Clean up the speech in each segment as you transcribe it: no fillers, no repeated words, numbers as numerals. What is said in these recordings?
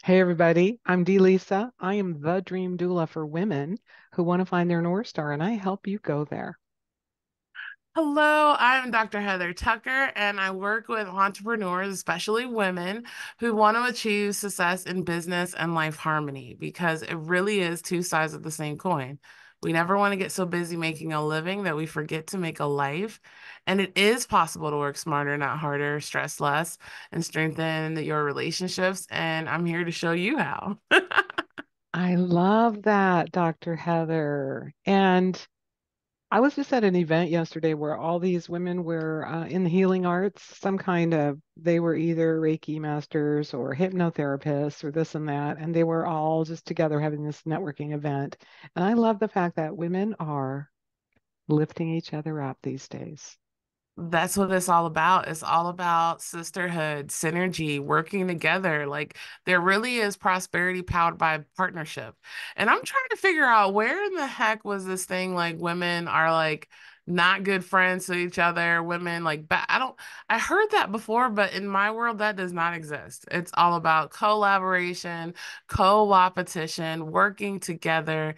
Hey everybody, I'm Dee Lisa. I am the dream doula for women who want to find their North Star, and I help you go there. Hello, I'm Dr. Heather Tucker, and I work with entrepreneurs, especially women, who want to achieve success in business and life harmony because it really is two sides of the same coin. We never want to get so busy making a living that we forget to make a life. And it is possible to work smarter, not harder, stress less, and strengthen your relationships. And I'm here to show you how. I love that, Dr. Heather. And I was just at an event yesterday where all these women were in the healing arts, they were either Reiki masters or hypnotherapists or this and that, and they were all just together having this networking event. And I love the fact that women are lifting each other up these days. That's what it's all about. It's all about sisterhood, synergy, working together. Like there really is prosperity powered by partnership. And I'm trying to figure out where in the heck was this thing like women are like not good friends to each other, women like I don't I heard that before, but in my world that does not exist. It's all about collaboration, co-opetition, working together,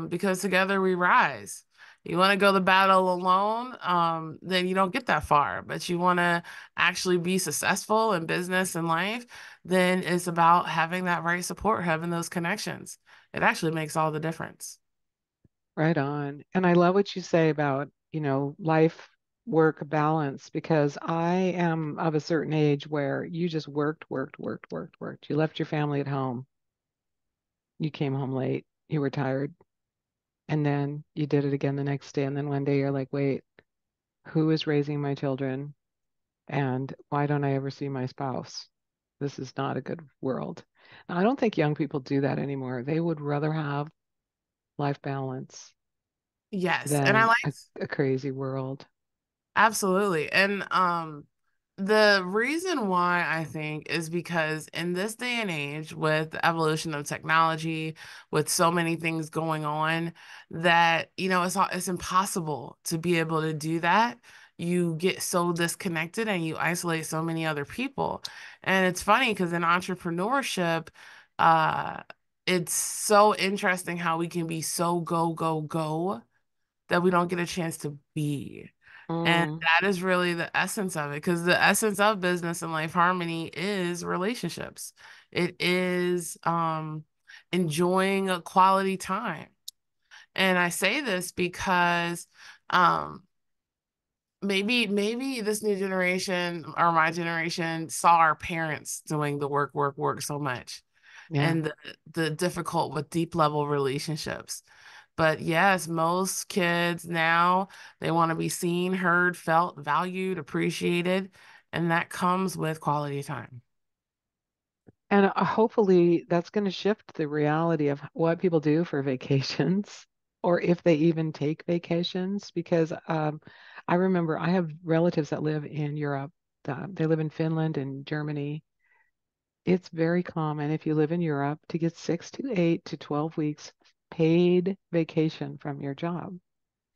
because together we rise. You want to go the battle alone, then you don't get that far. But you want to actually be successful in business and life, then it's about having that right support, having those connections. It actually makes all the difference. Right on. And I love what you say about, life work balance because I am of a certain age where you just worked, worked, worked, worked, worked. You left your family at home. You came home late. You were tired. And then you did it again the next day. And then one day you're like, wait, who is raising my children? And why don't I ever see my spouse? This is not a good world. Now, I don't think young people do that anymore. They would rather have life balance Yes. And I than like a crazy world. Absolutely. And the reason why I think is because in this day and age, with the evolution of technology, with so many things going on, that it's impossible to be able to do that. You get so disconnected and you isolate so many other people. And it's funny because in entrepreneurship, uh, it's so interesting how we can be so go, go, go that we don't get a chance to be. And Mm, that is really the essence of it, because the essence of business and life harmony is relationships. It is enjoying a quality time. And I say this because um, maybe this new generation or my generation saw our parents doing the work, work, work so much, yeah. and the difficult with deep level relationships. But yes, most kids now, they want to be seen, heard, felt, valued, appreciated, and that comes with quality time. And hopefully that's going to shift the reality of what people do for vacations or if they even take vacations. Because I remember I have relatives that live in Europe. They live in Finland and Germany. It's very common if you live in Europe to get 6 to 8 to 12 weeks paid vacation from your job.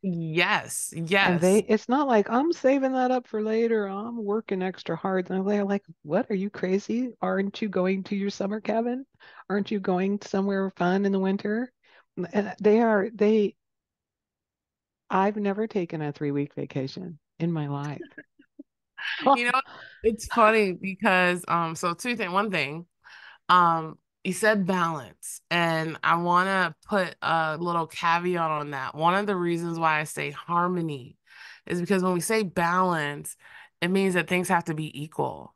Yes, And yes. it's not like I'm saving that up for later. I'm working extra hard. And they're like, what? Are you crazy? Aren't you going to your summer cabin? Aren't you going somewhere fun in the winter? And I've never taken a 3 week vacation in my life. You know, it's funny because so two things. One thing, you said balance, and I want to put a little caveat on that. One of the reasons why I say harmony is because when we say balance, it means that things have to be equal.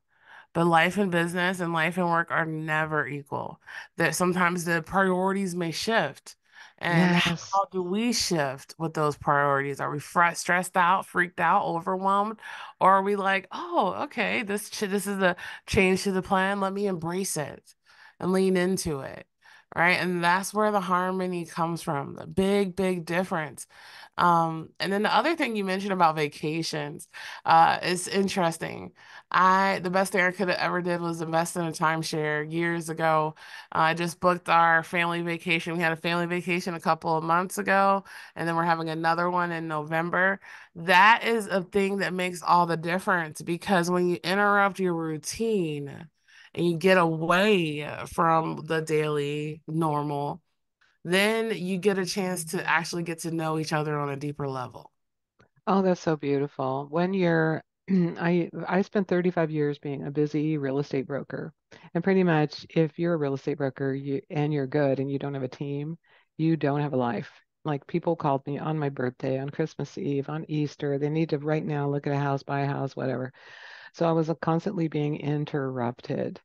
But life and business and life and work are never equal. That sometimes the priorities may shift. And Yes. how do we shift with those priorities? Are we stressed out, freaked out, overwhelmed? Or are we like, oh, okay, this is a change to the plan. Let me embrace it and lean into it. Right. And that's where the harmony comes from, the big, big difference. And then the other thing you mentioned about vacations, is interesting. The best thing I could have ever did was invest in a timeshare years ago. I just booked our family vacation. We had a family vacation a couple of months ago, and then we're having another one in November. That is a thing that makes all the difference because when you interrupt your routine, and you get away from the daily normal, then you get a chance to actually get to know each other on a deeper level. Oh, that's so beautiful. When you're, I spent 35 years being a busy real estate broker. And pretty much if you're a real estate broker and you're good and you don't have a team, you don't have a life. Like people called me on my birthday, on Christmas Eve, on Easter. They need to right now look at a house, buy a house, whatever. So I was constantly being interrupted.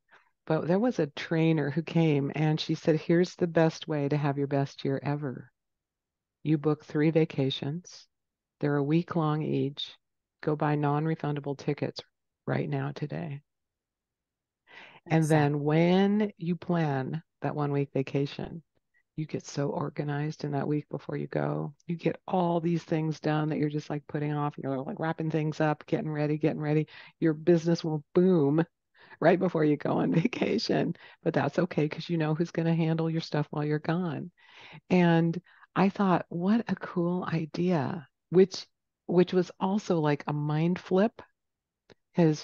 But there was a trainer who came and she said, here's the best way to have your best year ever. You book 3 vacations. They're a week long each. Go buy non-refundable tickets right now today. And Exactly. then when you plan that 1 week vacation, you get so organized in that week before you go. You get all these things done that you're just like putting off. You're like wrapping things up, getting ready, getting ready. Your business will boom right before you go on vacation. But that's okay because you know who's going to handle your stuff while you're gone. And I thought, what a cool idea, which was also like a mind flip, because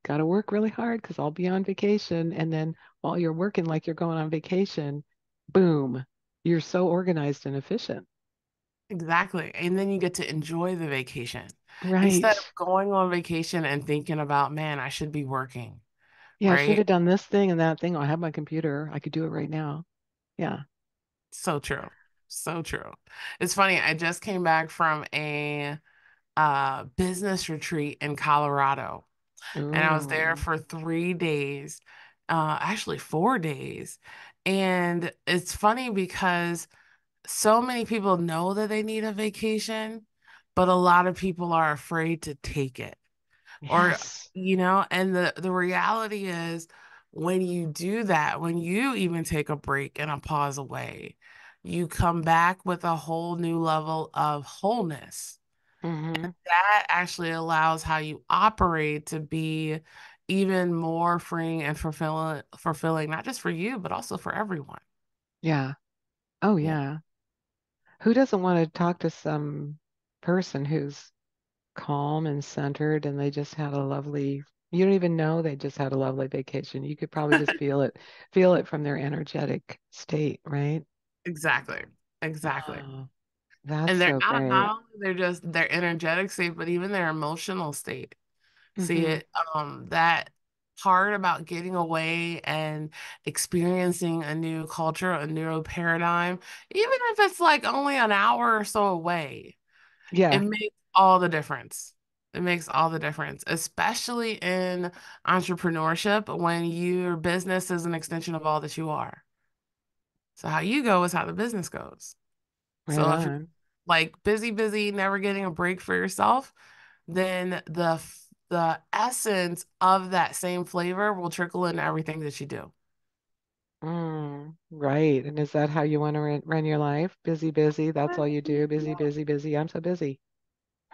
got to work really hard because I'll be on vacation. And then while you're working like you're going on vacation, boom, you're so organized and efficient. Exactly. And then you get to enjoy the vacation Right. instead of going on vacation and thinking about, man, I should be working, Yeah, I should right? have done this thing and that thing. I have my computer. I could do it right now. Yeah. So true. So true. It's funny. I just came back from a business retreat in Colorado, and I was there Ooh. for 3 days, actually 4 days. And it's funny because so many people know that they need a vacation, but a lot of people are afraid to take it. Or, Yes. and the reality is when you do that, when you even take a break and a pause away, you come back with a whole new level of wholeness. Hmm. That actually allows how you operate to be even more freeing and fulfilling, not just for you, but also for everyone. Yeah. Oh, Yeah, yeah. Who doesn't want to talk to some person who's calm and centered and they just had a lovely, you don't even know they just had a lovely vacation. You could probably just feel it from their energetic state, right? exactly. Exactly. Oh, that's And they're so great. not only they're just their energetic state, but even their emotional state. See Hmm. it, that part about getting away and experiencing a new culture, a new paradigm, even if it's like only an hour or so away, it Yeah, makes all the difference. It makes all the difference, especially in entrepreneurship when your business is an extension of all that you are. So how you go is how the business goes. right So if you're on. like busy, busy, never getting a break for yourself, then the essence of that same flavor will trickle into everything that you do. Right. And is that how you want to run your life? Busy, busy. That's all you do. Busy, Yeah, busy, busy. I'm so busy.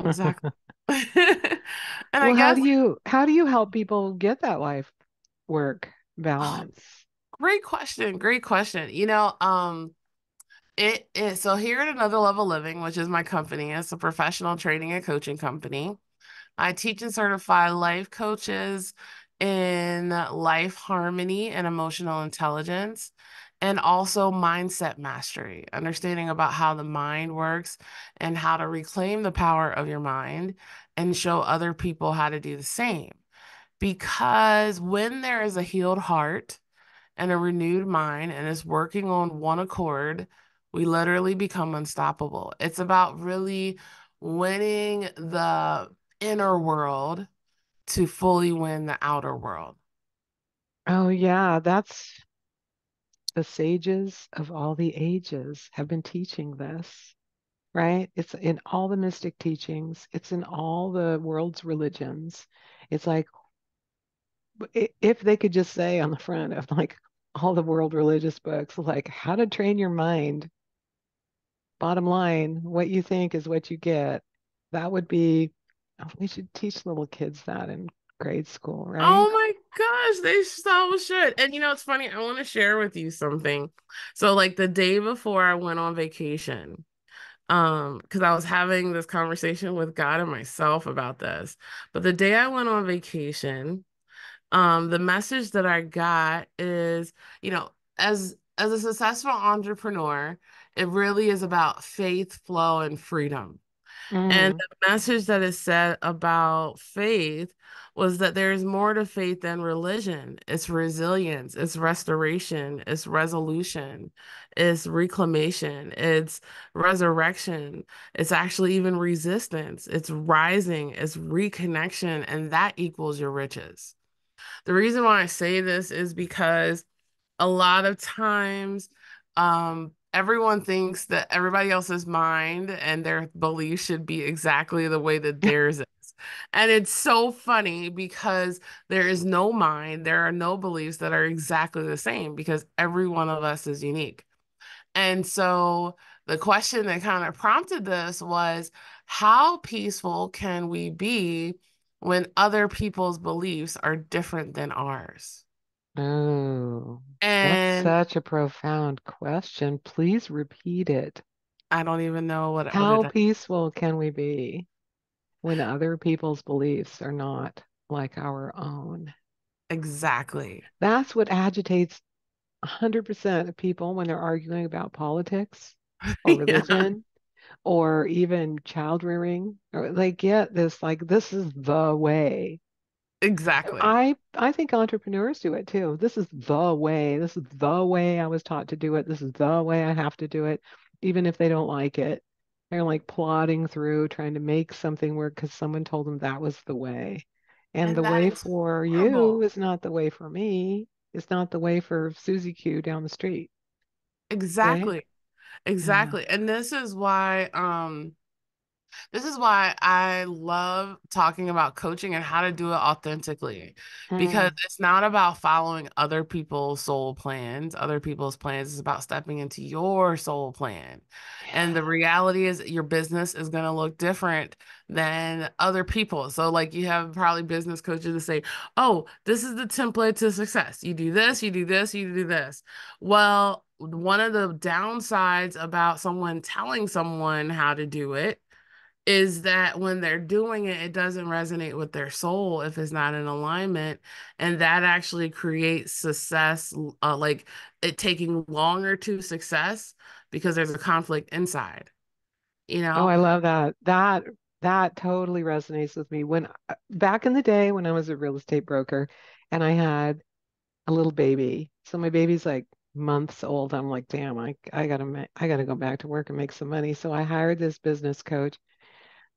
exactly. And I Well, guess how do you help people get that life work oh, balance? great question. Great question. It is so here at Another Level Living, which is my company, it's a professional training and coaching company. I teach and certify life coaches in life harmony and emotional intelligence, and also mindset mastery, understanding about how the mind works and how to reclaim the power of your mind and show other people how to do the same. Because when there is a healed heart and a renewed mind and is working on one accord, we literally become unstoppable. It's about really winning the inner world to fully win the outer world. Oh, yeah, that's the sages of all the ages have been teaching this, right? It's in all the mystic teachings, it's in all the world's religions. It's like if they could just say on the front of like all the world religious books, like how to train your mind, bottom line, what you think is what you get, that would be, oh, we should teach little kids that in grade school, right? Oh my gosh, they so should. And it's funny, I want to share with you something. So like the day before I went on vacation, because I was having this conversation with God and myself about this. But the day I went on vacation, The message that I got is, you know, as a successful entrepreneur, it really is about faith, flow, and freedom. And Mm. the message that is said about faith was that there is more to faith than religion. It's resilience, it's restoration, it's resolution, it's reclamation, it's resurrection, it's actually even resistance, it's rising, it's reconnection, and that equals your riches. The reason why I say this is because a lot of times everyone thinks that everybody else's mind and their belief should be exactly the way that theirs is. And it's so funny because there is no mind, there are no beliefs that are exactly the same because every one of us is unique. And so the question that kind of prompted this was, how peaceful can we be when other people's beliefs are different than ours? Oh, that's And such a profound question. Please repeat it. I don't even know what How it peaceful can we be when other people's beliefs are not like our own? exactly. That's what agitates 100% of people when they're arguing about politics or Yeah, religion or even child rearing. Or they get this like, this is the way. exactly. I think entrepreneurs do it too. This is the way. This is the way I was taught to do it. This is the way I have to do it, even if they don't like it. They're like plodding through trying to make something work because someone told them that was the way. And And the that way is for you horrible. is not the way for me. It's not the way for Susie Q down the street, right? Exactly. Yeah. Exactly. And this is why I love talking about coaching and how to do it authentically, because Mm. it's not about following other people's soul plans, other people's plans. It's about stepping into your soul plan. And the Yeah. reality is your business is going to look different than other people. So, like, you have probably business coaches that say, oh, this is the template to success. You do this, you do this, you do this. Well, one of the downsides about someone telling someone how to do it is that when they're doing it, it doesn't resonate with their soul if it's not in alignment. And that actually creates success, like it taking longer to success because there's a conflict inside, you Oh, know? I love that. That totally resonates with me. When back in the day when I was a real estate broker and I had a little baby. So my baby's like months old. I'm like, damn, I gotta go back to work and make some money. So I hired this business coach.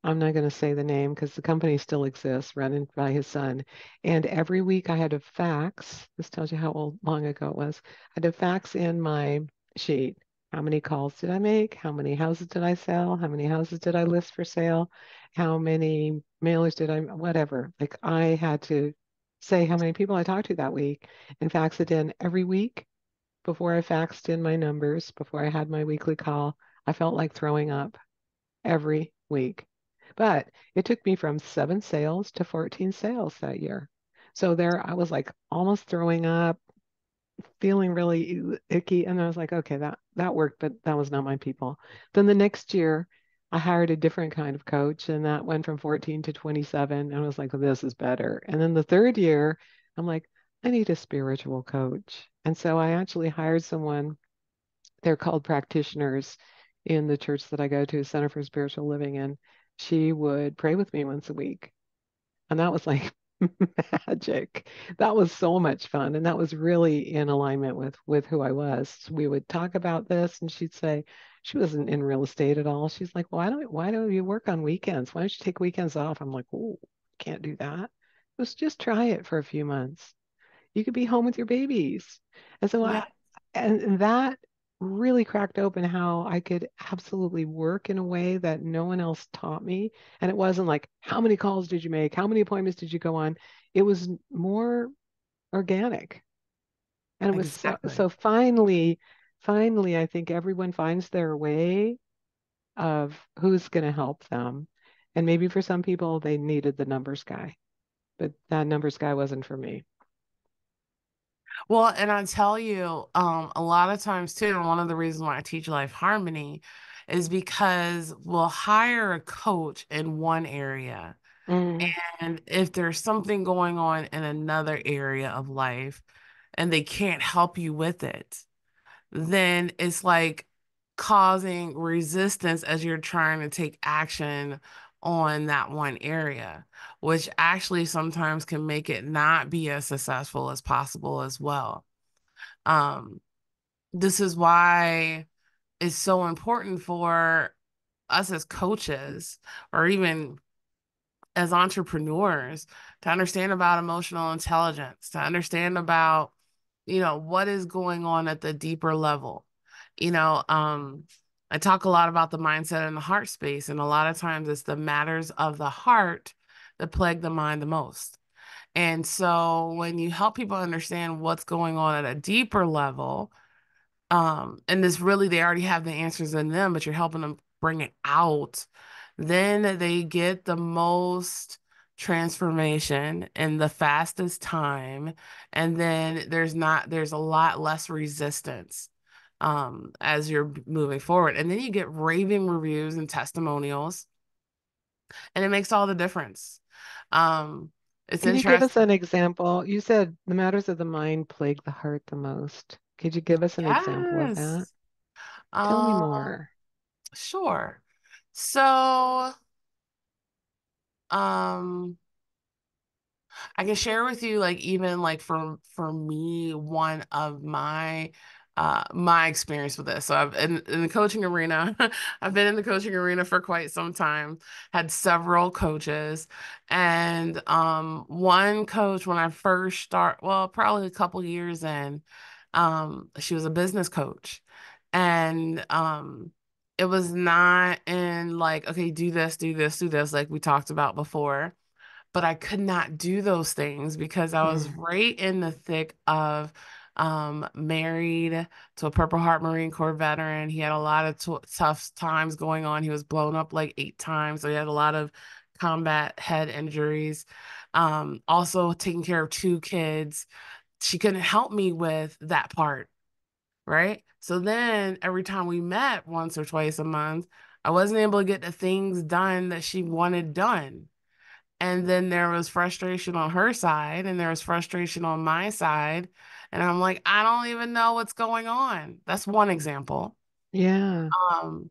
I'm not going to say the name because the company still exists, run by his son. And every week I had to fax. This tells you how long ago it was. I had to fax in my sheet. How many calls did I make? How many houses did I sell? How many houses did I list for sale? How many mailers did I, whatever. Like I had to say how many people I talked to that week and fax it in every week before I faxed in my numbers, before I had my weekly call. I felt like throwing up every week. But it took me from 7 sales to 14 sales that year. So there I was like almost throwing up, feeling really icky. And I was like, okay, that worked, but that was not my people. Then the next year, I hired a different kind of coach, and that went from 14 to 27. And I was like, well, this is better. And then the third year, I'm like, I need a spiritual coach. And so I actually hired someone. They're called practitioners in the church that I go to, Center for Spiritual Living, and she would pray with me once a week. And that was like magic. That was so much fun. And that was really in alignment with who I was. We would talk about this and she'd say, she wasn't in real estate at all. She's like, well, why don't you work on weekends? Why don't you take weekends off? I'm like, oh, can't do that. Let's just try it for a few months. You could be home with your babies. And so Yeah, and that really cracked open how I could absolutely work in a way that no one else taught me. And it wasn't like, how many calls did you make? How many appointments did you go on? It was more organic. And it was exactly. so finally, I think everyone finds their way of who's going to help them. And maybe for some people, they needed the numbers guy, but that numbers guy wasn't for me. Well, and I tell you, a lot of times too, and one of the reasons why I teach life harmony is because we'll hire a coach in one area. Mm. And if there's something going on in another area of life and they can't help you with it, then it's like causing resistance as you're trying to take action on that one area, which actually sometimes can make it not be as successful as possible as well. Um, this is why it's so important for us as coaches or even as entrepreneurs to understand about emotional intelligence, to understand about, what is going on at the deeper level. You know, um, I talk a lot about the mindset and the heart space, and a lot of times it's the matters of the heart that plague the mind the most. And so when you help people understand what's going on at a deeper level, and this really they already have the answers in them, but you're helping them bring it out, then they get the most transformation in the fastest time, and then there's a lot less resistance as you're moving forward. And then you get raving reviews and testimonials, and it makes all the difference. Um, it's Can you give us interesting. an example? You said the matters of the mind plague the heart the most. Could you give us an example of that? Yes. Tell me Um, more. sure. So, um, I can share with you like even like for me one of my experience with this. So I've in the coaching arena, I've been in the coaching arena for quite some time, had several coaches, and one coach when I first start, well, probably a couple years in, she was a business coach. And it was not in like, okay, do this, do this, do this, like we talked about before, but I could not do those things because I was Mm. right in the thick of married to a Purple Heart Marine Corps veteran. He had a lot of tough times going on. He was blown up like 8 times, so he had a lot of combat head injuries. Also taking care of 2 kids. She couldn't help me with that part, right? So then every time we met once or twice a month, I wasn't able to get the things done that she wanted done. And then there was frustration on her side, and there was frustration on my side. And I'm like, I don't even know what's going on. That's one example. Yeah. Um,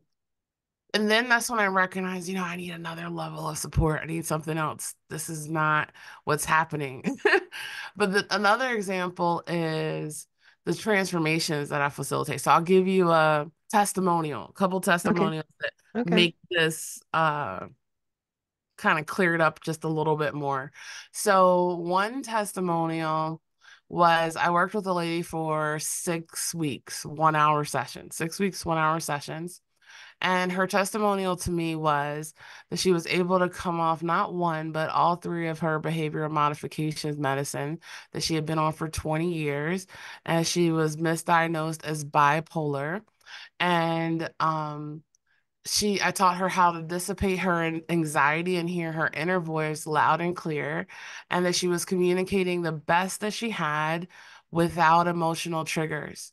and then that's when I recognized, I need another level of support. I need something else. This is not what's happening. But another example is the transformations that I facilitate. So I'll give you a testimonial, a couple Okay. testimonials that Okay. make this kind of cleared up just a little bit more. So one testimonial was I worked with a lady for 6 weeks, 1 hour sessions, 6 weeks, 1 hour sessions. And her testimonial to me was that she was able to come off not one, but all three of her behavioral modifications medicine that she had been on for 20 years. And she was misdiagnosed as bipolar. And I taught her how to dissipate her anxiety and hear her inner voice loud and clear, and that she was communicating the best that she had without emotional triggers.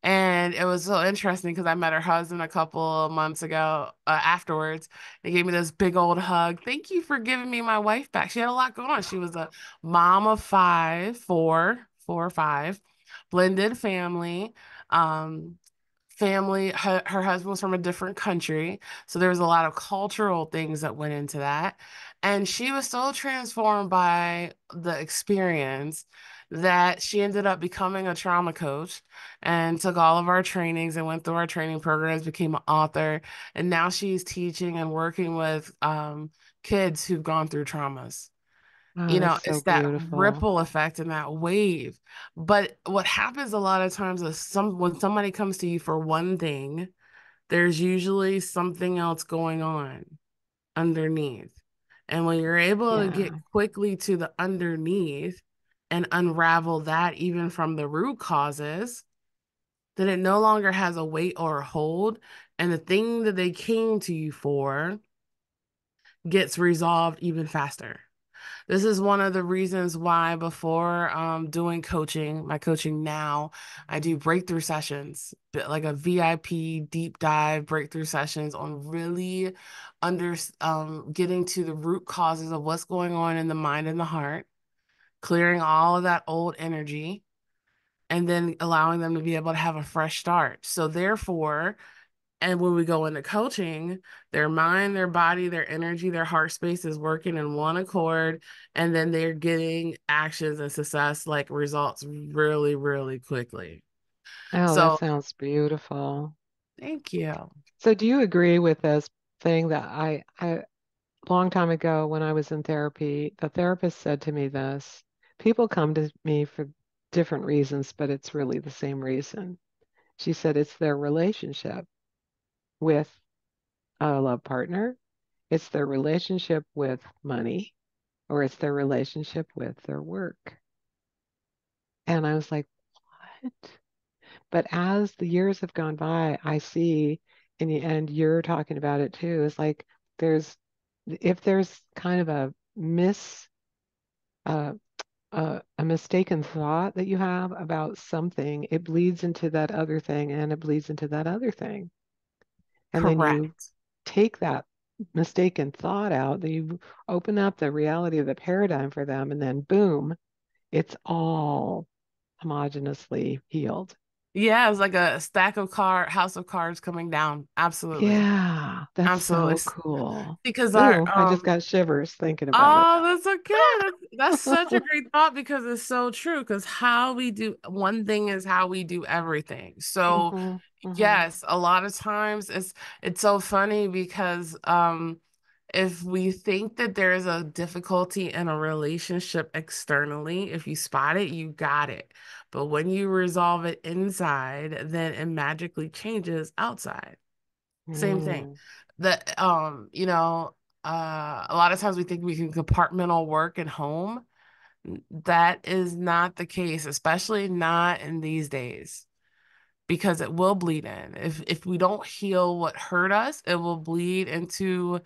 And it was so interesting because I met her husband a couple of months ago, afterwards. They gave me this big old hug. Thank you for giving me my wife back. She had a lot going on. She was a mom of five, four or five, blended family. Um, her husband was from a different country, so there was a lot of cultural things that went into that, and she was so transformed by the experience that she ended up becoming a trauma coach and took all of our trainings and went through our training programs, became an author, and now she's teaching and working with kids who've gone through traumas. Oh, that's so It's that beautiful. ripple effect and that wave. But what happens a lot of times is when somebody comes to you for one thing, there's usually something else going on underneath. And when you're able to get Yeah. quickly to the underneath and unravel that even from the root causes, then it no longer has a weight or a hold. And the thing that they came to you for gets resolved even faster. This is one of the reasons why before doing coaching, my coaching now, I do breakthrough sessions, like a VIP deep dive breakthrough sessions on really under getting to the root causes of what's going on in the mind and the heart, clearing all of that old energy, and then allowing them to be able to have a fresh start. So therefore, and when we go into coaching, their mind, their body, their energy, their heart space is working in one accord. And then they're getting actions and success, like results really, really quickly. Oh, that So sounds beautiful. thank you. So do you agree with this thing that I long time ago when I was in therapy, the therapist said to me this, people come to me for different reasons, but it's really the same reason. She said it's their relationship with a love partner, it's their relationship with money, or it's their relationship with their work. And I was like, what? But as the years have gone by, I see, and you're talking about it too, is like there's, if there's kind of uh, a mistaken thought that you have about something, it bleeds into that other thing and it bleeds into that other thing. And then you Correct. take that mistaken thought out, then you open up the reality of the paradigm for them, and then boom, it's all homogeneously healed. Yeah, it's like a stack of house of cards coming down. Absolutely. Yeah, that's Absolutely. so cool. Because our Ooh, I just got shivers thinking about it. oh, that's okay. That's such a great thought because it's so true. Because how we do one thing is how we do everything. So Hmm. Hmm. yes, a lot of times it's so funny because if we think that there is a difficulty in a relationship externally, if you spot it, you got it. But when you resolve it inside, then it magically changes outside. Same thing. Mm. A lot of times we think we can compartmental work and home. That is not the case, especially not in these days, because it will bleed in. If we don't heal what hurt us, it will bleed into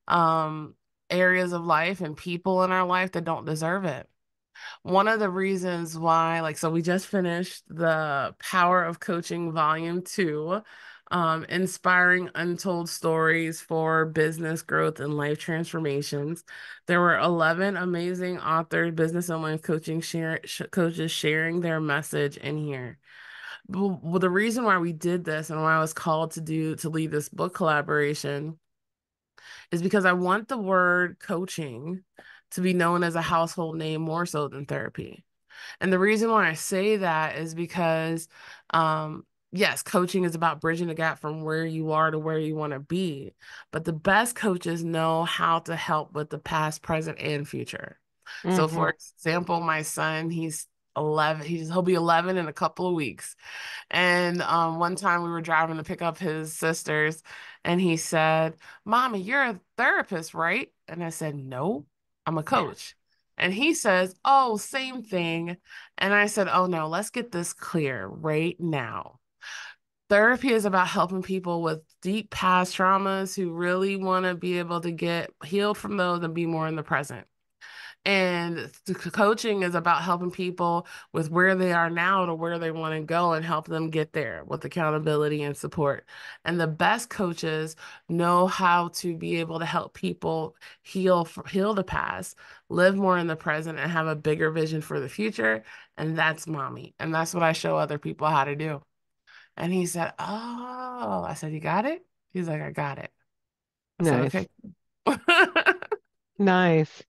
um areas of life and people in our life that don't deserve it. One of the reasons why, like, so we just finished the Power of Coaching Volume 2, inspiring untold stories for business growth and life transformations. There were 11 amazing authors, business and life coaches sharing their message in here. Well, the reason why we did this and why I was called to lead this book collaboration is because I want the word coaching to be known as a household name more so than therapy. And the reason why I say that is because, yes, coaching is about bridging the gap from where you are to where you want to be. But the best coaches know how to help with the past, present, and future. So, for Hmm. example, my son, he's 11, he'll be 11 in a couple of weeks. And one time we were driving to pick up his sisters, and he said, Mommy, you're a therapist, right? And I said, No, I'm a coach. And he says, Oh, same thing. And I said, Oh, no, let's get this clear right now. Therapy is about helping people with deep past traumas who really want to be able to get healed from those and be more in the present. And coaching is about helping people with where they are now to where they want to go and help them get there with accountability and support. And the best coaches know how to be able to help people heal the past, live more in the present, and have a bigger vision for the future. And that's mommy. And that's what I show other people how to do. And he said, Oh, I said, You got it? He's like, I got it. I said, Nice. Okay. Nice.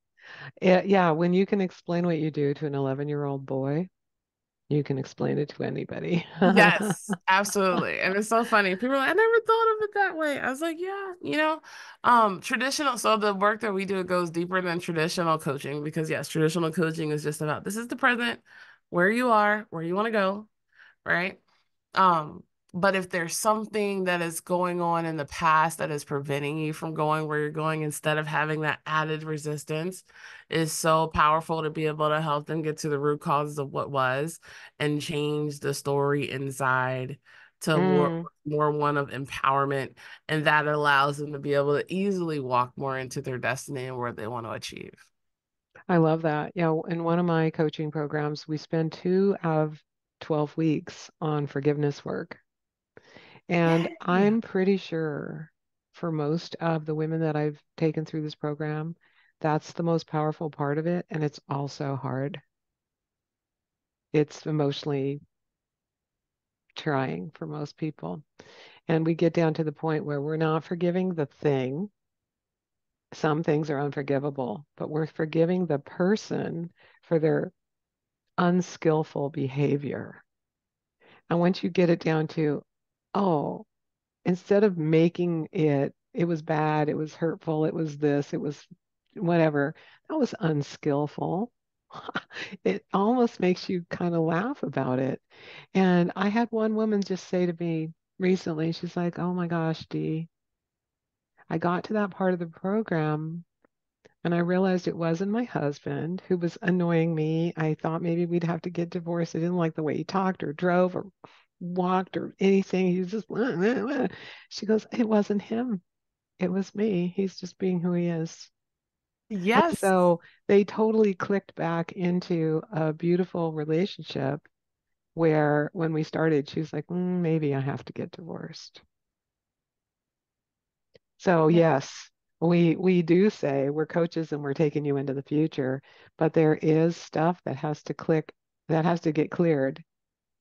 Yeah, yeah, when you can explain what you do to an 11-year-old boy, you can explain it to anybody. Yes, absolutely. And it's so funny. People are like, I never thought of it that way. I was like, yeah, traditional. So the work that we do, it goes deeper than traditional coaching because yes, traditional coaching is just about this is the present, where you are, where you want to go, right? Um, but if there's something that is going on in the past that is preventing you from going where you're going, instead of having that added resistance, is so powerful to be able to help them get to the root causes of what was and change the story inside to Mm. more one of empowerment. And that allows them to be able to easily walk more into their destiny and where they want to achieve. I love that. Yeah, in one of my coaching programs, we spend 2 of 12 weeks on forgiveness work. And Yay. I'm pretty sure for most of the women that I've taken through this program, that's the most powerful part of it. And it's also hard. It's emotionally trying for most people. And we get down to the point where we're not forgiving the thing. Some things are unforgivable, but we're forgiving the person for their unskillful behavior. And once you get it down to, oh, instead of making it, it was bad, it was hurtful, it was this, it was whatever, that was unskillful. It almost makes you kind of laugh about it. And I had one woman just say to me recently, she's like, oh my gosh, Dee, I got to that part of the program and I realized it wasn't my husband who was annoying me. I thought maybe we'd have to get divorced. I didn't like the way he talked or drove or walked or anything. He was just, she goes, it wasn't him. It was me. He's just being who he is. And Yes. so they totally clicked back into a beautiful relationship where when we started, she was like, maybe I have to get divorced. So yes, we do say we're coaches and we're taking you into the future, but there is stuff that has to click, that has to get cleared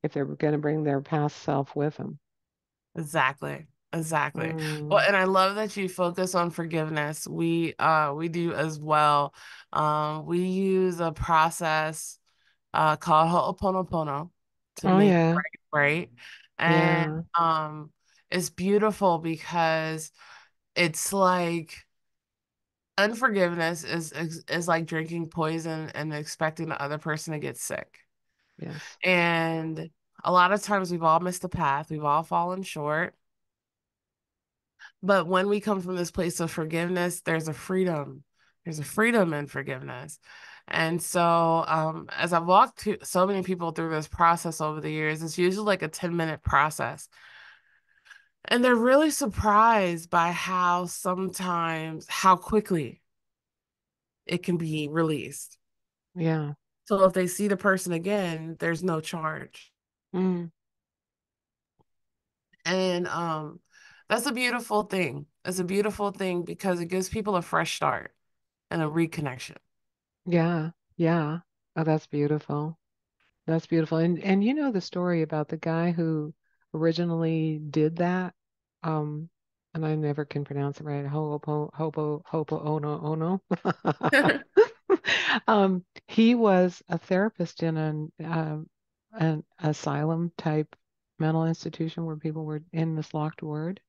if they're going to bring their past self with them. Exactly. Exactly. Well, Mm. and I love that you focus on forgiveness. We do as well. We use a process called Ho'oponopono to Oh make yeah, right. And yeah, it's beautiful because it's like unforgiveness is like drinking poison and expecting the other person to get sick. yes, And a lot of times we've all missed the path, we've all fallen short. But when we come from this place of forgiveness, there's a freedom. There's a freedom in forgiveness. And so, as I've walked to so many people through this process over the years, it's usually like a 10-minute process. And they're really surprised by how sometimes, how quickly it can be released. yeah, So if they see the person again, there's no charge. mm, And that's a beautiful thing. It's a beautiful thing because it gives people a fresh start and a reconnection. yeah, yeah. Oh, that's beautiful. That's beautiful. And you know the story about the guy who originally did that. Um, and I never can pronounce it right. Hopo ono. He was a therapist in an asylum type mental institution where people were in this locked ward.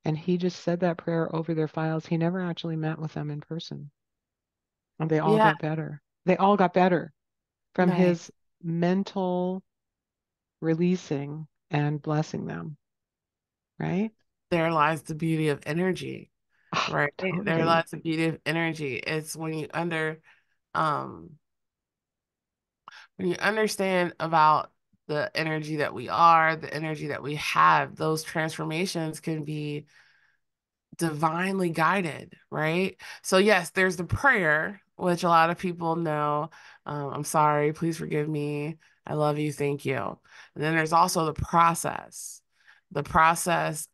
And he just said that prayer over their files. He never actually met with them in person. And they all Yeah, got better. They all got better from nice. his mental releasing and blessing them, right? There lies the beauty of energy, Oh, right? There totally. lies the beauty of energy. It's um when you understand about the energy that we are, the energy that we have, those transformations can be divinely guided, right? So yes, there's the prayer, which a lot of people know. I'm sorry, please forgive me. I love you, thank you. And then there's also the process. The process,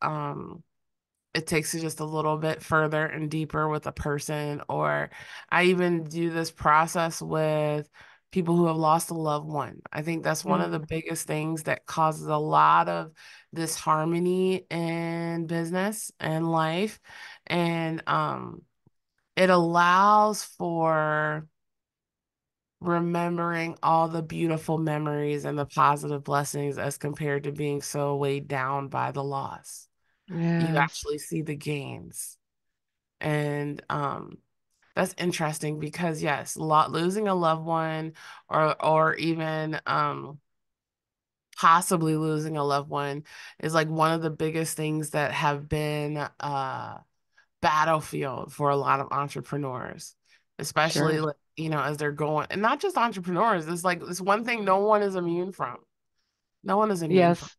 it takes you just a little bit further and deeper with a person, or I even do this process with people who have lost a loved one. I think that's one Mm, of the biggest things that causes a lot of disharmony in business and life. And it allows for remembering all the beautiful memories and the positive blessings as compared to being so weighed down by the loss. You yes. actually see the gains. And that's interesting because yes, losing a loved one or even possibly losing a loved one is like one of the biggest things that have been battlefield for a lot of entrepreneurs, especially Sure. like, as they're going, and not just entrepreneurs. It's like it's one thing no one is immune from. No one is immune from. Yes.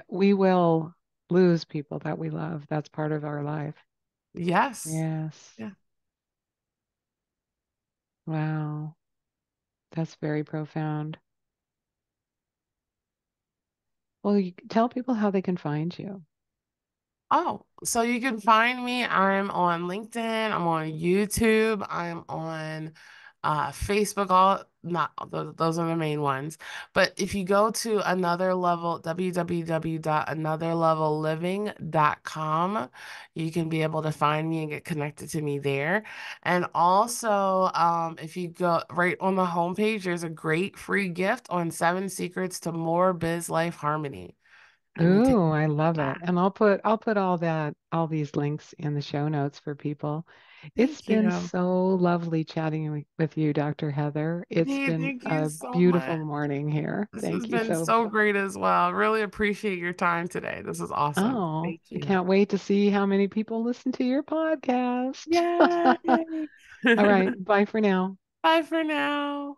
We will lose people that we love. That's part of our life. Yes. Yes. Yeah. Wow. That's very profound. Well, you tell people how they can find you. Oh, so you can find me. I'm on LinkedIn. I'm on YouTube. I'm on Facebook. All not those are the main ones. But if you go to another level, www.anotherlevelliving.com, you can be able to find me and get connected to me there. And also, if you go right on the homepage, there's a great free gift on 7 secrets to more biz life harmony. And we take Ooh, I love it. that. And I'll put all these links in the show notes for people. It's Thank been you. so lovely chatting with you, Dr. Heather. It's Hey, been thank you a so beautiful much. morning here. This has Thank you been so. so great as well. Really appreciate your time today. This is awesome. Oh, Thank I you. can't wait to see how many people listen to your podcast. Yay. All right, bye for now. Bye for now.